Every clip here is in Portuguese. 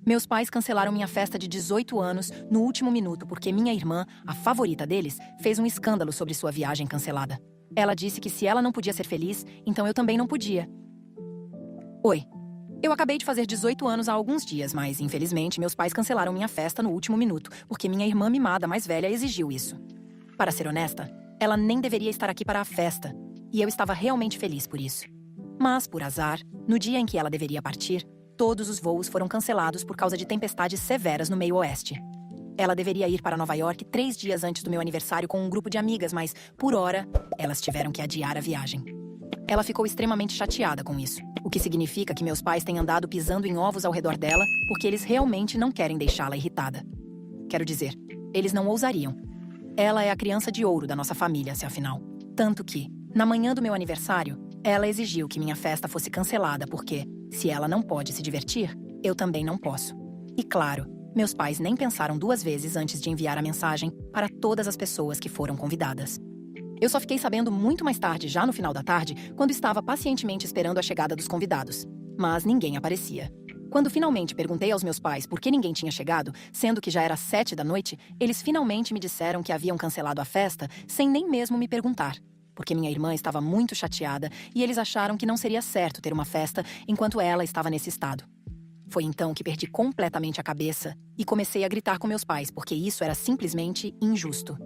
Meus pais cancelaram minha festa de 18 anos no último minuto porque minha irmã, a favorita deles, fez um escândalo sobre sua viagem cancelada. Ela disse que se ela não podia ser feliz, então eu também não podia. Oi. Eu acabei de fazer 18 anos há alguns dias, mas, infelizmente, meus pais cancelaram minha festa no último minuto, porque minha irmã mimada mais velha exigiu isso. Para ser honesta, ela nem deveria estar aqui para a festa, e eu estava realmente feliz por isso. Mas, por azar, no dia em que ela deveria partir, todos os voos foram cancelados por causa de tempestades severas no meio oeste. Ela deveria ir para Nova York 3 dias antes do meu aniversário com um grupo de amigas, mas, por hora, elas tiveram que adiar a viagem. Ela ficou extremamente chateada com isso, o que significa que meus pais têm andado pisando em ovos ao redor dela porque eles realmente não querem deixá-la irritada. Quero dizer, eles não ousariam. Ela é a criança de ouro da nossa família, se afinal. Tanto que, na manhã do meu aniversário, ela exigiu que minha festa fosse cancelada porque, se ela não pode se divertir, eu também não posso. E claro, meus pais nem pensaram 2 vezes antes de enviar a mensagem para todas as pessoas que foram convidadas. Eu só fiquei sabendo muito mais tarde, já no final da tarde, quando estava pacientemente esperando a chegada dos convidados. Mas ninguém aparecia. Quando finalmente perguntei aos meus pais por que ninguém tinha chegado, sendo que já era 7 da noite, eles finalmente me disseram que haviam cancelado a festa sem nem mesmo me perguntar. Porque minha irmã estava muito chateada e eles acharam que não seria certo ter uma festa enquanto ela estava nesse estado. Foi então que perdi completamente a cabeça e comecei a gritar com meus pais, porque isso era simplesmente injusto.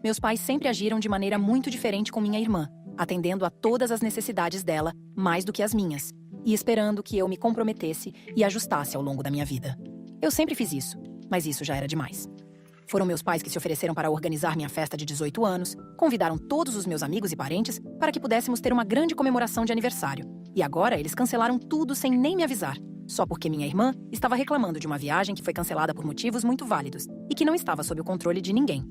Meus pais sempre agiram de maneira muito diferente com minha irmã, atendendo a todas as necessidades dela, mais do que as minhas, e esperando que eu me comprometesse e ajustasse ao longo da minha vida. Eu sempre fiz isso, mas isso já era demais. Foram meus pais que se ofereceram para organizar minha festa de 18 anos, convidaram todos os meus amigos e parentes para que pudéssemos ter uma grande comemoração de aniversário. E agora eles cancelaram tudo sem nem me avisar, só porque minha irmã estava reclamando de uma viagem que foi cancelada por motivos muito válidos e que não estava sob o controle de ninguém.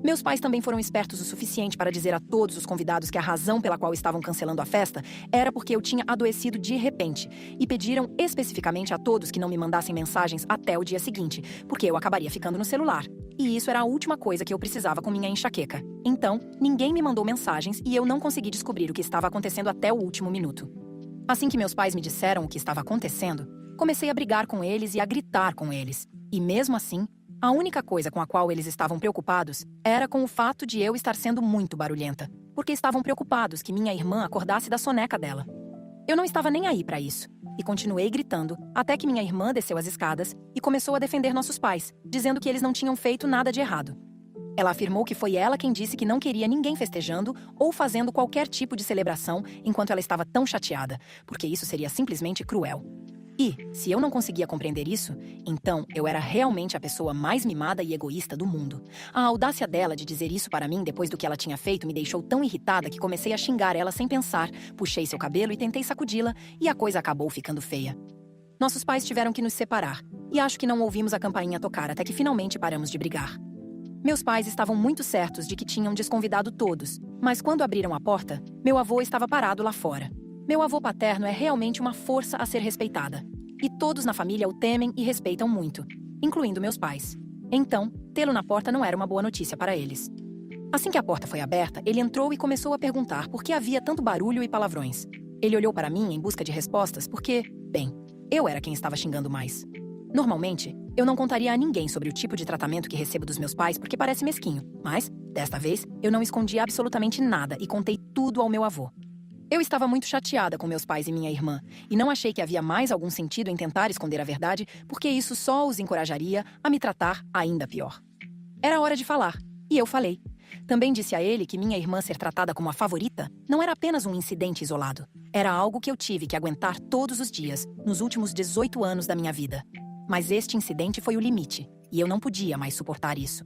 Meus pais também foram espertos o suficiente para dizer a todos os convidados que a razão pela qual estavam cancelando a festa era porque eu tinha adoecido de repente e pediram especificamente a todos que não me mandassem mensagens até o dia seguinte, porque eu acabaria ficando no celular. E isso era a última coisa que eu precisava com minha enxaqueca. Então, ninguém me mandou mensagens e eu não consegui descobrir o que estava acontecendo até o último minuto. Assim que meus pais me disseram o que estava acontecendo, comecei a brigar com eles e a gritar com eles. E mesmo assim, a única coisa com a qual eles estavam preocupados era com o fato de eu estar sendo muito barulhenta, porque estavam preocupados que minha irmã acordasse da soneca dela. Eu não estava nem aí para isso, e continuei gritando até que minha irmã desceu as escadas e começou a defender nossos pais, dizendo que eles não tinham feito nada de errado. Ela afirmou que foi ela quem disse que não queria ninguém festejando ou fazendo qualquer tipo de celebração enquanto ela estava tão chateada, porque isso seria simplesmente cruel. E, se eu não conseguia compreender isso, então eu era realmente a pessoa mais mimada e egoísta do mundo. A audácia dela de dizer isso para mim depois do que ela tinha feito me deixou tão irritada que comecei a xingar ela sem pensar, puxei seu cabelo e tentei sacudi-la, e a coisa acabou ficando feia. Nossos pais tiveram que nos separar, e acho que não ouvimos a campainha tocar até que finalmente paramos de brigar. Meus pais estavam muito certos de que tinham desconvidado todos, mas quando abriram a porta, meu avô estava parado lá fora. Meu avô paterno é realmente uma força a ser respeitada. E todos na família o temem e respeitam muito, incluindo meus pais. Então, tê-lo na porta não era uma boa notícia para eles. Assim que a porta foi aberta, ele entrou e começou a perguntar por que havia tanto barulho e palavrões. Ele olhou para mim em busca de respostas porque, bem, eu era quem estava xingando mais. Normalmente, eu não contaria a ninguém sobre o tipo de tratamento que recebo dos meus pais porque parece mesquinho, mas, desta vez, eu não escondi absolutamente nada e contei tudo ao meu avô. Eu estava muito chateada com meus pais e minha irmã, e não achei que havia mais algum sentido em tentar esconder a verdade, porque isso só os encorajaria a me tratar ainda pior. Era hora de falar, e eu falei. Também disse a ele que minha irmã ser tratada como a favorita não era apenas um incidente isolado. Era algo que eu tive que aguentar todos os dias, nos últimos 18 anos da minha vida. Mas este incidente foi o limite, e eu não podia mais suportar isso.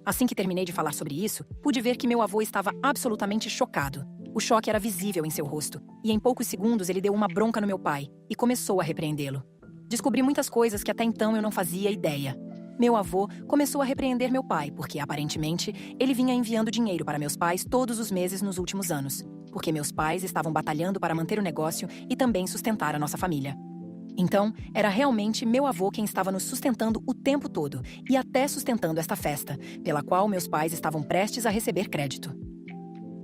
Assim que terminei de falar sobre isso, pude ver que meu avô estava absolutamente chocado. O choque era visível em seu rosto, e em poucos segundos ele deu uma bronca no meu pai e começou a repreendê-lo. Descobri muitas coisas que até então eu não fazia ideia. Meu avô começou a repreender meu pai porque, aparentemente, ele vinha enviando dinheiro para meus pais todos os meses nos últimos anos, porque meus pais estavam batalhando para manter o negócio e também sustentar a nossa família. Então, era realmente meu avô quem estava nos sustentando o tempo todo e até sustentando esta festa, pela qual meus pais estavam prestes a receber crédito.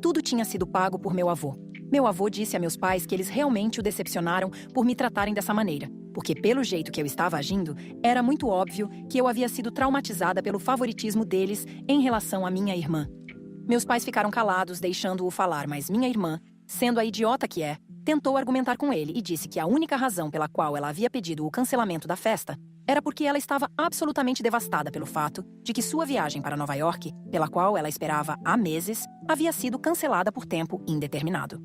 Tudo tinha sido pago por meu avô. Meu avô disse a meus pais que eles realmente o decepcionaram por me tratarem dessa maneira, porque pelo jeito que eu estava agindo, era muito óbvio que eu havia sido traumatizada pelo favoritismo deles em relação à minha irmã. Meus pais ficaram calados, deixando-o falar, mas minha irmã, sendo a idiota que é, tentou argumentar com ele e disse que a única razão pela qual ela havia pedido o cancelamento da festa era porque ela estava absolutamente devastada pelo fato de que sua viagem para Nova York, pela qual ela esperava há meses, havia sido cancelada por tempo indeterminado.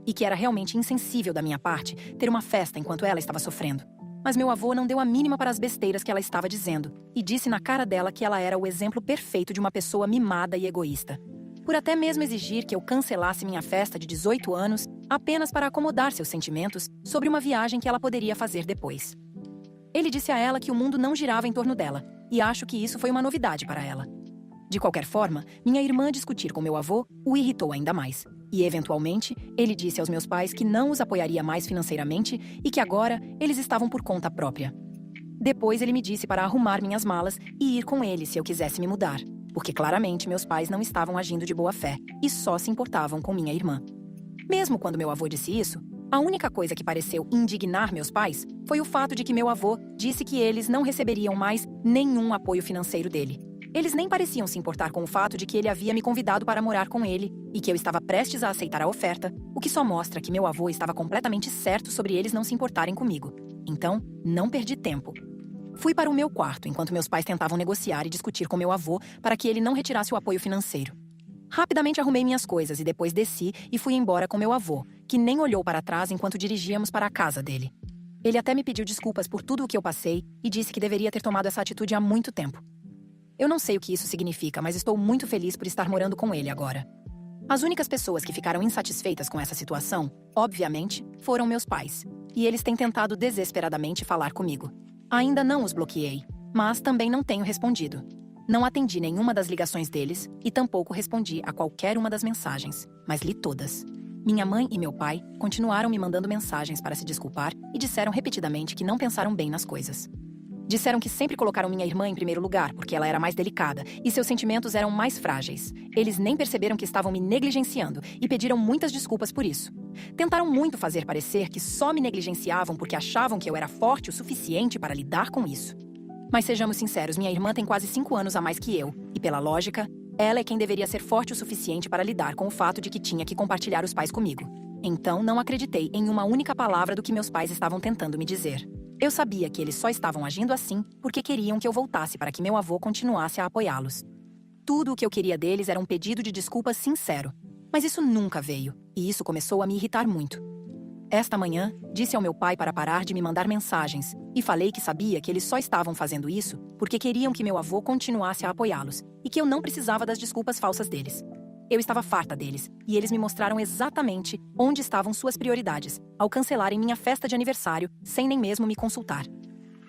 E que era realmente insensível da minha parte ter uma festa enquanto ela estava sofrendo. Mas meu avô não deu a mínima para as besteiras que ela estava dizendo e disse na cara dela que ela era o exemplo perfeito de uma pessoa mimada e egoísta. Por até mesmo exigir que eu cancelasse minha festa de 18 anos apenas para acomodar seus sentimentos sobre uma viagem que ela poderia fazer depois. Ele disse a ela que o mundo não girava em torno dela, e acho que isso foi uma novidade para ela. De qualquer forma, minha irmã discutir com meu avô o irritou ainda mais. E, eventualmente, ele disse aos meus pais que não os apoiaria mais financeiramente e que agora eles estavam por conta própria. Depois ele me disse para arrumar minhas malas e ir com ele se eu quisesse me mudar, porque claramente meus pais não estavam agindo de boa fé e só se importavam com minha irmã. Mesmo quando meu avô disse isso, a única coisa que pareceu indignar meus pais foi o fato de que meu avô disse que eles não receberiam mais nenhum apoio financeiro dele. Eles nem pareciam se importar com o fato de que ele havia me convidado para morar com ele e que eu estava prestes a aceitar a oferta, o que só mostra que meu avô estava completamente certo sobre eles não se importarem comigo. Então, não perdi tempo. Fui para o meu quarto enquanto meus pais tentavam negociar e discutir com meu avô para que ele não retirasse o apoio financeiro. Rapidamente arrumei minhas coisas e depois desci e fui embora com meu avô, que nem olhou para trás enquanto dirigíamos para a casa dele. Ele até me pediu desculpas por tudo o que eu passei e disse que deveria ter tomado essa atitude há muito tempo. Eu não sei o que isso significa, mas estou muito feliz por estar morando com ele agora. As únicas pessoas que ficaram insatisfeitas com essa situação, obviamente, foram meus pais. E eles têm tentado desesperadamente falar comigo. Ainda não os bloqueei, mas também não tenho respondido. Não atendi nenhuma das ligações deles e tampouco respondi a qualquer uma das mensagens, mas li todas. Minha mãe e meu pai continuaram me mandando mensagens para se desculpar e disseram repetidamente que não pensaram bem nas coisas. Disseram que sempre colocaram minha irmã em primeiro lugar, porque ela era mais delicada e seus sentimentos eram mais frágeis. Eles nem perceberam que estavam me negligenciando e pediram muitas desculpas por isso. Tentaram muito fazer parecer que só me negligenciavam porque achavam que eu era forte o suficiente para lidar com isso. Mas sejamos sinceros, minha irmã tem quase 5 anos a mais que eu, e pela lógica, ela é quem deveria ser forte o suficiente para lidar com o fato de que tinha que compartilhar os pais comigo. Então, não acreditei em uma única palavra do que meus pais estavam tentando me dizer. Eu sabia que eles só estavam agindo assim porque queriam que eu voltasse para que meu avô continuasse a apoiá-los. Tudo o que eu queria deles era um pedido de desculpas sincero. Mas isso nunca veio, e isso começou a me irritar muito. Esta manhã, disse ao meu pai para parar de me mandar mensagens, e falei que sabia que eles só estavam fazendo isso porque queriam que meu avô continuasse a apoiá-los, e que eu não precisava das desculpas falsas deles. Eu estava farta deles, e eles me mostraram exatamente onde estavam suas prioridades, ao cancelarem minha festa de aniversário sem nem mesmo me consultar.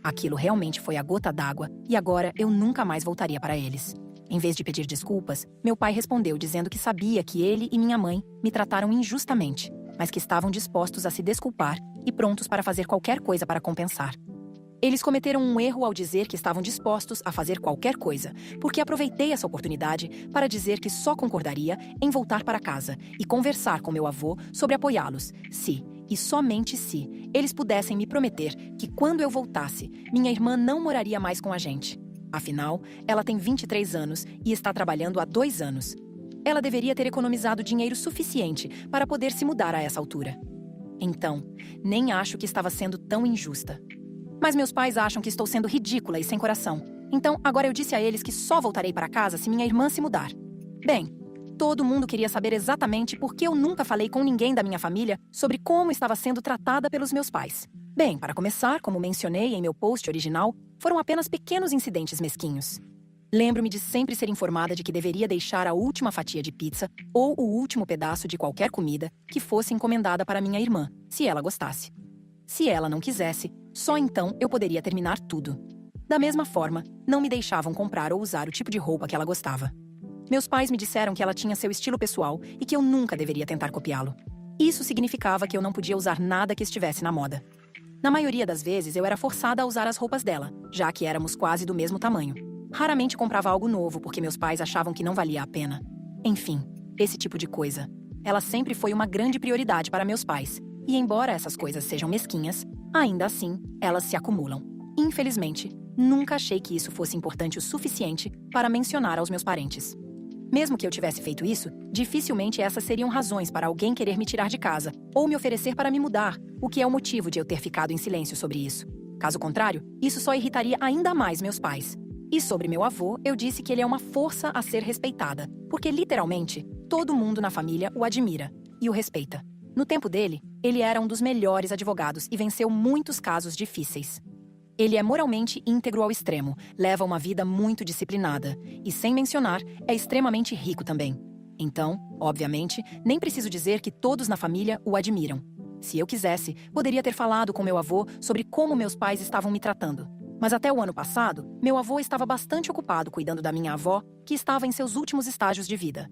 Aquilo realmente foi a gota d'água, e agora eu nunca mais voltaria para eles. Em vez de pedir desculpas, meu pai respondeu dizendo que sabia que ele e minha mãe me trataram injustamente, mas que estavam dispostos a se desculpar e prontos para fazer qualquer coisa para compensar. Eles cometeram um erro ao dizer que estavam dispostos a fazer qualquer coisa, porque aproveitei essa oportunidade para dizer que só concordaria em voltar para casa e conversar com meu avô sobre apoiá-los, se, e somente se, eles pudessem me prometer que quando eu voltasse, minha irmã não moraria mais com a gente. Afinal, ela tem 23 anos e está trabalhando há 2 anos. Ela deveria ter economizado dinheiro suficiente para poder se mudar a essa altura. Então, nem acho que estava sendo tão injusta. Mas meus pais acham que estou sendo ridícula e sem coração. Então, agora eu disse a eles que só voltarei para casa se minha irmã se mudar. Bem, todo mundo queria saber exatamente por que eu nunca falei com ninguém da minha família sobre como estava sendo tratada pelos meus pais. Bem, para começar, como mencionei em meu post original, foram apenas pequenos incidentes mesquinhos. Lembro-me de sempre ser informada de que deveria deixar a última fatia de pizza ou o último pedaço de qualquer comida que fosse encomendada para minha irmã, se ela gostasse. Se ela não quisesse, só então eu poderia terminar tudo. Da mesma forma, não me deixavam comprar ou usar o tipo de roupa que ela gostava. Meus pais me disseram que ela tinha seu estilo pessoal e que eu nunca deveria tentar copiá-lo. Isso significava que eu não podia usar nada que estivesse na moda. Na maioria das vezes, eu era forçada a usar as roupas dela, já que éramos quase do mesmo tamanho. Raramente comprava algo novo porque meus pais achavam que não valia a pena. Enfim, esse tipo de coisa. Ela sempre foi uma grande prioridade para meus pais. E embora essas coisas sejam mesquinhas, Ainda assim, elas se acumulam. Infelizmente, nunca achei que isso fosse importante o suficiente para mencionar aos meus parentes. Mesmo que eu tivesse feito isso, dificilmente essas seriam razões para alguém querer me tirar de casa ou me oferecer para me mudar, o que é o motivo de eu ter ficado em silêncio sobre isso. Caso contrário, isso só irritaria ainda mais meus pais. E sobre meu avô, eu disse que ele é uma força a ser respeitada, porque literalmente, todo mundo na família o admira e o respeita. No tempo dele, ele era um dos melhores advogados e venceu muitos casos difíceis. Ele é moralmente íntegro ao extremo, leva uma vida muito disciplinada e, sem mencionar, é extremamente rico também. Então, obviamente, nem preciso dizer que todos na família o admiram. Se eu quisesse, poderia ter falado com meu avô sobre como meus pais estavam me tratando. Mas até o ano passado, meu avô estava bastante ocupado cuidando da minha avó, que estava em seus últimos estágios de vida.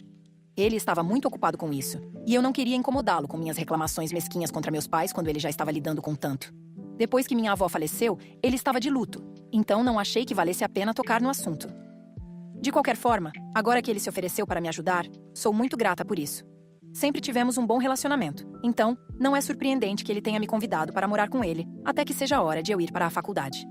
Ele estava muito ocupado com isso, e eu não queria incomodá-lo com minhas reclamações mesquinhas contra meus pais quando ele já estava lidando com tanto. Depois que minha avó faleceu, ele estava de luto, então não achei que valesse a pena tocar no assunto. De qualquer forma, agora que ele se ofereceu para me ajudar, sou muito grata por isso. Sempre tivemos um bom relacionamento, então não é surpreendente que ele tenha me convidado para morar com ele, até que seja a hora de eu ir para a faculdade.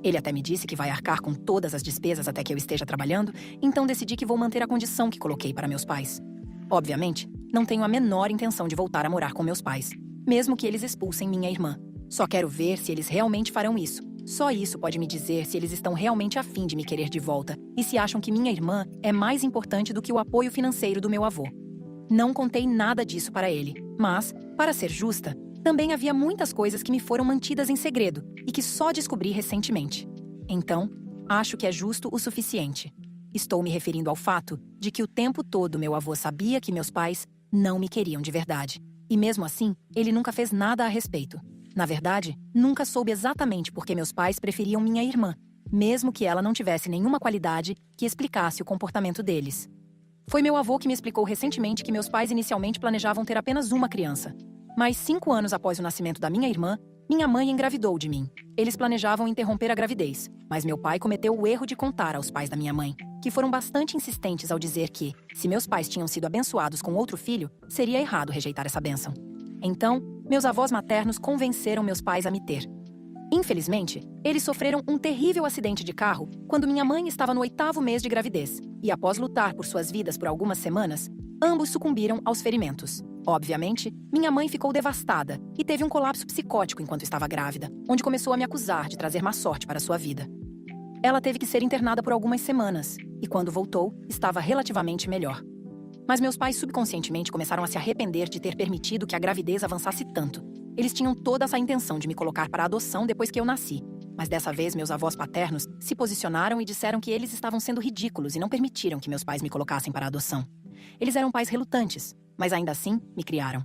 Ele até me disse que vai arcar com todas as despesas até que eu esteja trabalhando, então decidi que vou manter a condição que coloquei para meus pais. Obviamente, não tenho a menor intenção de voltar a morar com meus pais, mesmo que eles expulsem minha irmã. Só quero ver se eles realmente farão isso. Só isso pode me dizer se eles estão realmente a fim de me querer de volta e se acham que minha irmã é mais importante do que o apoio financeiro do meu avô. Não contei nada disso para ele, mas, para ser justa, também havia muitas coisas que me foram mantidas em segredo e que só descobri recentemente. Então, acho que é justo o suficiente. Estou me referindo ao fato de que o tempo todo meu avô sabia que meus pais não me queriam de verdade. E mesmo assim, ele nunca fez nada a respeito. Na verdade, nunca soube exatamente por que meus pais preferiam minha irmã, mesmo que ela não tivesse nenhuma qualidade que explicasse o comportamento deles. Foi meu avô que me explicou recentemente que meus pais inicialmente planejavam ter apenas uma criança. Mas 5 anos após o nascimento da minha irmã, minha mãe engravidou de mim. Eles planejavam interromper a gravidez, mas meu pai cometeu o erro de contar aos pais da minha mãe, que foram bastante insistentes ao dizer que, se meus pais tinham sido abençoados com outro filho, seria errado rejeitar essa bênção. Então, meus avós maternos convenceram meus pais a me ter. Infelizmente, eles sofreram um terrível acidente de carro quando minha mãe estava no 8º mês de gravidez, e após lutar por suas vidas por algumas semanas, ambos sucumbiram aos ferimentos. Obviamente, minha mãe ficou devastada e teve um colapso psicótico enquanto estava grávida, onde começou a me acusar de trazer má sorte para sua vida. Ela teve que ser internada por algumas semanas, e quando voltou, estava relativamente melhor. Mas meus pais subconscientemente começaram a se arrepender de ter permitido que a gravidez avançasse tanto. Eles tinham toda essa intenção de me colocar para adoção depois que eu nasci. Mas dessa vez, meus avós paternos se posicionaram e disseram que eles estavam sendo ridículos e não permitiram que meus pais me colocassem para adoção. Eles eram pais relutantes, mas ainda assim me criaram.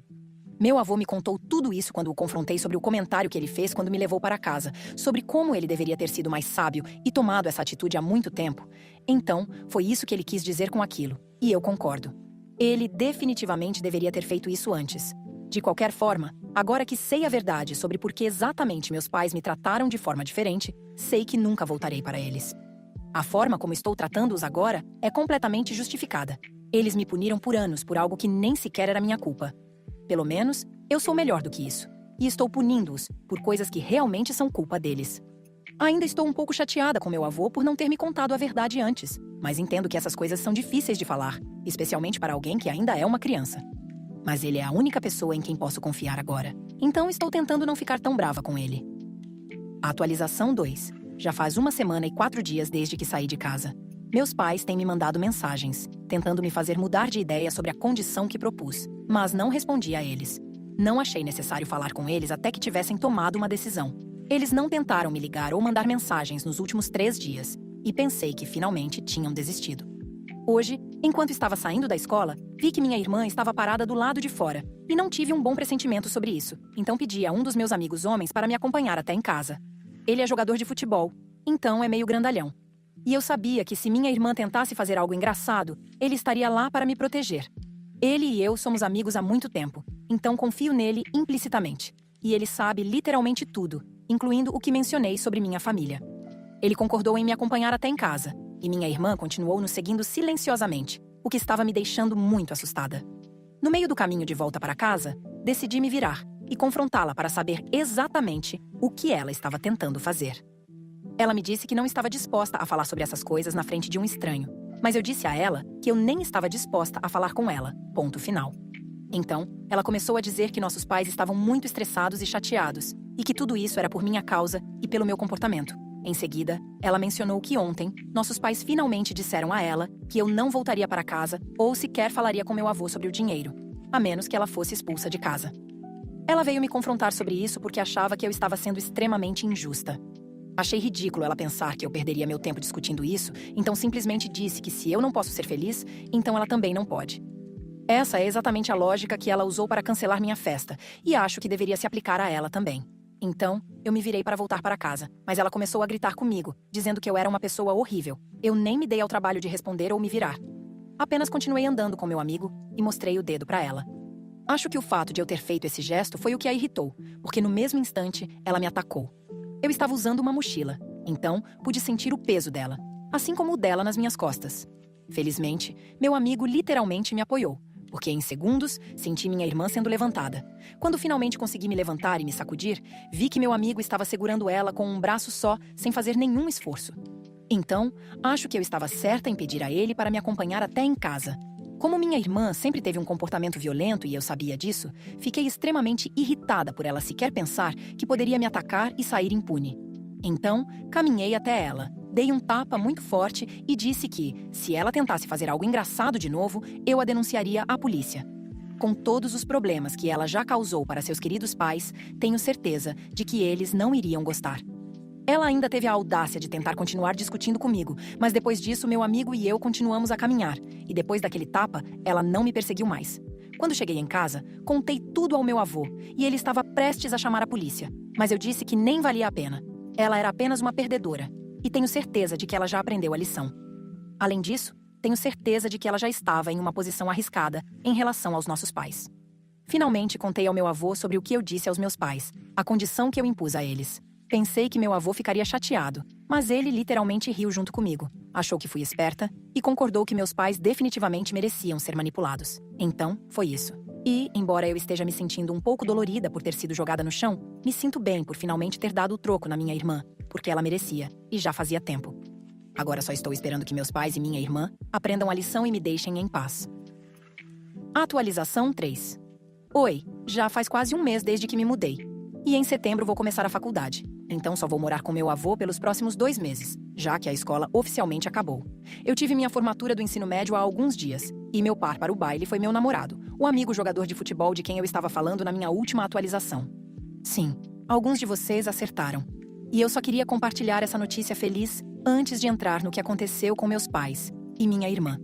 Meu avô me contou tudo isso quando o confrontei sobre o comentário que ele fez quando me levou para casa, sobre como ele deveria ter sido mais sábio e tomado essa atitude há muito tempo. Então, foi isso que ele quis dizer com aquilo, e eu concordo. Ele definitivamente deveria ter feito isso antes. De qualquer forma, agora que sei a verdade sobre por que exatamente meus pais me trataram de forma diferente, sei que nunca voltarei para eles. A forma como estou tratando-os agora é completamente justificada. Eles me puniram por anos por algo que nem sequer era minha culpa. Pelo menos, eu sou melhor do que isso. E estou punindo-os por coisas que realmente são culpa deles. Ainda estou um pouco chateada com meu avô por não ter me contado a verdade antes, mas entendo que essas coisas são difíceis de falar, especialmente para alguém que ainda é uma criança. Mas ele é a única pessoa em quem posso confiar agora, então estou tentando não ficar tão brava com ele. Atualização 2. Já faz 1 semana e 4 dias desde que saí de casa. Meus pais têm me mandado mensagens, tentando me fazer mudar de ideia sobre a condição que propus, mas não respondi a eles. Não achei necessário falar com eles até que tivessem tomado uma decisão. Eles não tentaram me ligar ou mandar mensagens nos últimos 3 dias, e pensei que finalmente tinham desistido. Hoje, enquanto estava saindo da escola, vi que minha irmã estava parada do lado de fora, e não tive um bom pressentimento sobre isso, então pedi a um dos meus amigos homens para me acompanhar até em casa. Ele é jogador de futebol, então é meio grandalhão. E eu sabia que se minha irmã tentasse fazer algo engraçado, ele estaria lá para me proteger. Ele e eu somos amigos há muito tempo, então confio nele implicitamente. E ele sabe literalmente tudo, incluindo o que mencionei sobre minha família. Ele concordou em me acompanhar até em casa, e minha irmã continuou nos seguindo silenciosamente, o que estava me deixando muito assustada. No meio do caminho de volta para casa, decidi me virar, e confrontá-la para saber exatamente o que ela estava tentando fazer. Ela me disse que não estava disposta a falar sobre essas coisas na frente de um estranho, mas eu disse a ela que eu nem estava disposta a falar com ela, ponto final. Então, ela começou a dizer que nossos pais estavam muito estressados e chateados, e que tudo isso era por minha causa e pelo meu comportamento. Em seguida, ela mencionou que ontem, nossos pais finalmente disseram a ela que eu não voltaria para casa ou sequer falaria com meu avô sobre o dinheiro, a menos que ela fosse expulsa de casa. Ela veio me confrontar sobre isso porque achava que eu estava sendo extremamente injusta. Achei ridículo ela pensar que eu perderia meu tempo discutindo isso, então simplesmente disse que se eu não posso ser feliz, então ela também não pode. Essa é exatamente a lógica que ela usou para cancelar minha festa, e acho que deveria se aplicar a ela também. Então, eu me virei para voltar para casa, mas ela começou a gritar comigo, dizendo que eu era uma pessoa horrível. Eu nem me dei ao trabalho de responder ou me virar. Apenas continuei andando com meu amigo e mostrei o dedo para ela. Acho que o fato de eu ter feito esse gesto foi o que a irritou, porque no mesmo instante, ela me atacou. Eu estava usando uma mochila, então pude sentir o peso dela, assim como o dela nas minhas costas. Felizmente, meu amigo literalmente me apoiou, porque em segundos senti minha irmã sendo levantada. Quando finalmente consegui me levantar e me sacudir, vi que meu amigo estava segurando ela com um braço só, sem fazer nenhum esforço. Então, acho que eu estava certa em pedir a ele para me acompanhar até em casa. Como minha irmã sempre teve um comportamento violento e eu sabia disso, fiquei extremamente irritada por ela sequer pensar que poderia me atacar e sair impune. Então, caminhei até ela, dei um tapa muito forte e disse que, se ela tentasse fazer algo engraçado de novo, eu a denunciaria à polícia. Com todos os problemas que ela já causou para seus queridos pais, tenho certeza de que eles não iriam gostar. Ela ainda teve a audácia de tentar continuar discutindo comigo, mas depois disso meu amigo e eu continuamos a caminhar, e depois daquele tapa, ela não me perseguiu mais. Quando cheguei em casa, contei tudo ao meu avô, e ele estava prestes a chamar a polícia, mas eu disse que nem valia a pena. Ela era apenas uma perdedora, e tenho certeza de que ela já aprendeu a lição. Além disso, tenho certeza de que ela já estava em uma posição arriscada em relação aos nossos pais. Finalmente contei ao meu avô sobre o que eu disse aos meus pais, a condição que eu impus a eles. Pensei que meu avô ficaria chateado, mas ele literalmente riu junto comigo, achou que fui esperta e concordou que meus pais definitivamente mereciam ser manipulados. Então, foi isso. E, embora eu esteja me sentindo um pouco dolorida por ter sido jogada no chão, me sinto bem por finalmente ter dado o troco na minha irmã, porque ela merecia, e já fazia tempo. Agora só estou esperando que meus pais e minha irmã aprendam a lição e me deixem em paz. Atualização 3. Oi, já faz quase um mês desde que me mudei. E em setembro vou começar a faculdade. Então só vou morar com meu avô pelos próximos 2 meses, já que a escola oficialmente acabou. Eu tive minha formatura do ensino médio há alguns dias, e meu par para o baile foi meu namorado, o amigo jogador de futebol de quem eu estava falando na minha última atualização. Sim, alguns de vocês acertaram. E eu só queria compartilhar essa notícia feliz antes de entrar no que aconteceu com meus pais e minha irmã.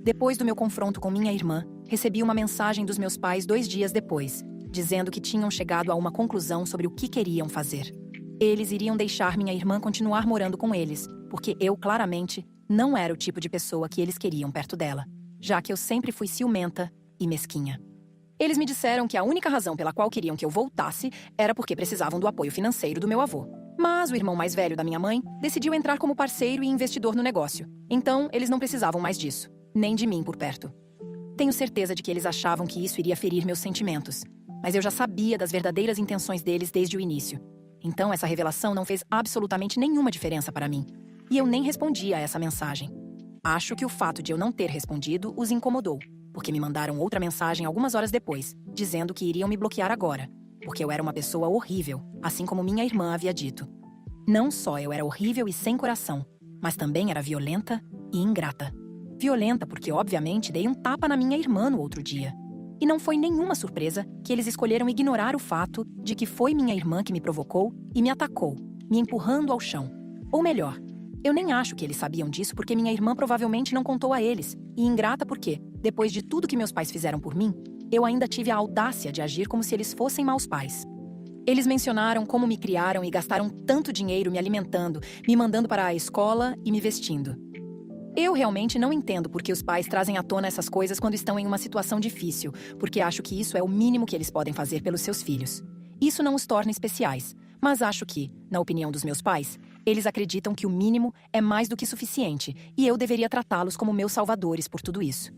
Depois do meu confronto com minha irmã, recebi uma mensagem dos meus pais 2 dias depois, dizendo que tinham chegado a uma conclusão sobre o que queriam fazer. Eles iriam deixar minha irmã continuar morando com eles, porque eu, claramente, não era o tipo de pessoa que eles queriam perto dela, já que eu sempre fui ciumenta e mesquinha. Eles me disseram que a única razão pela qual queriam que eu voltasse era porque precisavam do apoio financeiro do meu avô. Mas o irmão mais velho da minha mãe decidiu entrar como parceiro e investidor no negócio. Então, eles não precisavam mais disso, nem de mim por perto. Tenho certeza de que eles achavam que isso iria ferir meus sentimentos, mas eu já sabia das verdadeiras intenções deles desde o início. Então, essa revelação não fez absolutamente nenhuma diferença para mim. E eu nem respondi a essa mensagem. Acho que o fato de eu não ter respondido os incomodou, porque me mandaram outra mensagem algumas horas depois, dizendo que iriam me bloquear agora, porque eu era uma pessoa horrível, assim como minha irmã havia dito. Não só eu era horrível e sem coração, mas também era violenta e ingrata. Violenta porque, obviamente, dei um tapa na minha irmã no outro dia. E não foi nenhuma surpresa que eles escolheram ignorar o fato de que foi minha irmã que me provocou e me atacou, me empurrando ao chão. Ou melhor, eu nem acho que eles sabiam disso porque minha irmã provavelmente não contou a eles, e ingrata porque, depois de tudo que meus pais fizeram por mim, eu ainda tive a audácia de agir como se eles fossem maus pais. Eles mencionaram como me criaram e gastaram tanto dinheiro me alimentando, me mandando para a escola e me vestindo. Eu realmente não entendo por que os pais trazem à tona essas coisas quando estão em uma situação difícil, porque acho que isso é o mínimo que eles podem fazer pelos seus filhos. Isso não os torna especiais, mas acho que, na opinião dos meus pais, eles acreditam que o mínimo é mais do que suficiente e eu deveria tratá-los como meus salvadores por tudo isso.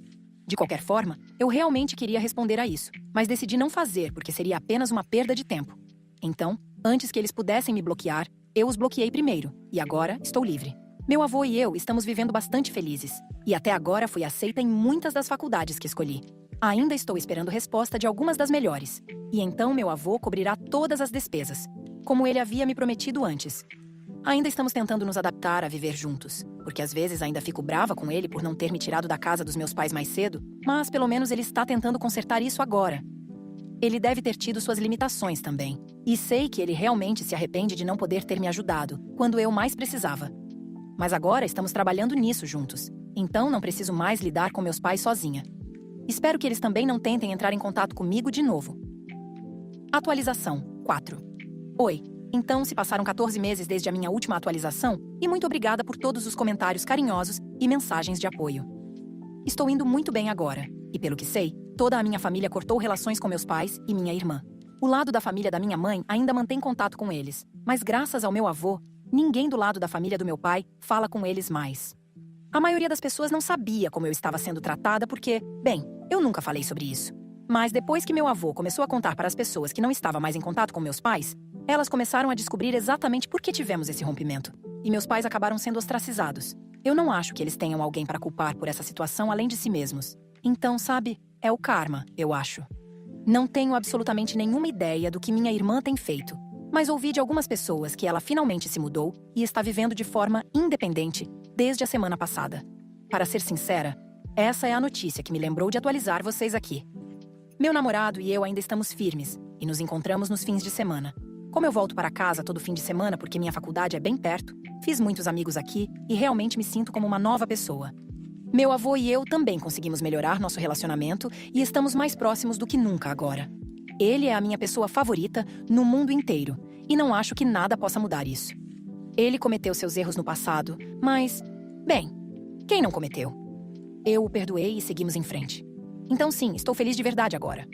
De qualquer forma, eu realmente queria responder a isso, mas decidi não fazer porque seria apenas uma perda de tempo. Então, antes que eles pudessem me bloquear, eu os bloqueei primeiro, e agora estou livre. Meu avô e eu estamos vivendo bastante felizes, e até agora fui aceita em muitas das faculdades que escolhi. Ainda estou esperando resposta de algumas das melhores, e então meu avô cobrirá todas as despesas, como ele havia me prometido antes. Ainda estamos tentando nos adaptar a viver juntos, porque às vezes ainda fico brava com ele por não ter me tirado da casa dos meus pais mais cedo, mas pelo menos ele está tentando consertar isso agora. Ele deve ter tido suas limitações também, e sei que ele realmente se arrepende de não poder ter me ajudado quando eu mais precisava. Mas agora estamos trabalhando nisso juntos, então não preciso mais lidar com meus pais sozinha. Espero que eles também não tentem entrar em contato comigo de novo. Atualização 4. Oi, então se passaram 14 meses desde a minha última atualização e muito obrigada por todos os comentários carinhosos e mensagens de apoio. Estou indo muito bem agora, e pelo que sei, toda a minha família cortou relações com meus pais e minha irmã. O lado da família da minha mãe ainda mantém contato com eles, mas graças ao meu avô, ninguém do lado da família do meu pai fala com eles mais. A maioria das pessoas não sabia como eu estava sendo tratada porque, bem, eu nunca falei sobre isso. Mas depois que meu avô começou a contar para as pessoas que não estava mais em contato com meus pais, elas começaram a descobrir exatamente por que tivemos esse rompimento. E meus pais acabaram sendo ostracizados. Eu não acho que eles tenham alguém para culpar por essa situação além de si mesmos. Então, sabe, é o karma, eu acho. Não tenho absolutamente nenhuma ideia do que minha irmã tem feito, mas ouvi de algumas pessoas que ela finalmente se mudou e está vivendo de forma independente desde a semana passada. Para ser sincera, essa é a notícia que me lembrou de atualizar vocês aqui. Meu namorado e eu ainda estamos firmes e nos encontramos nos fins de semana. Como eu volto para casa todo fim de semana porque minha faculdade é bem perto, fiz muitos amigos aqui e realmente me sinto como uma nova pessoa. Meu avô e eu também conseguimos melhorar nosso relacionamento e estamos mais próximos do que nunca agora. Ele é a minha pessoa favorita no mundo inteiro e não acho que nada possa mudar isso. Ele cometeu seus erros no passado, mas, bem, quem não cometeu? Eu o perdoei e seguimos em frente. Então sim, estou feliz de verdade agora.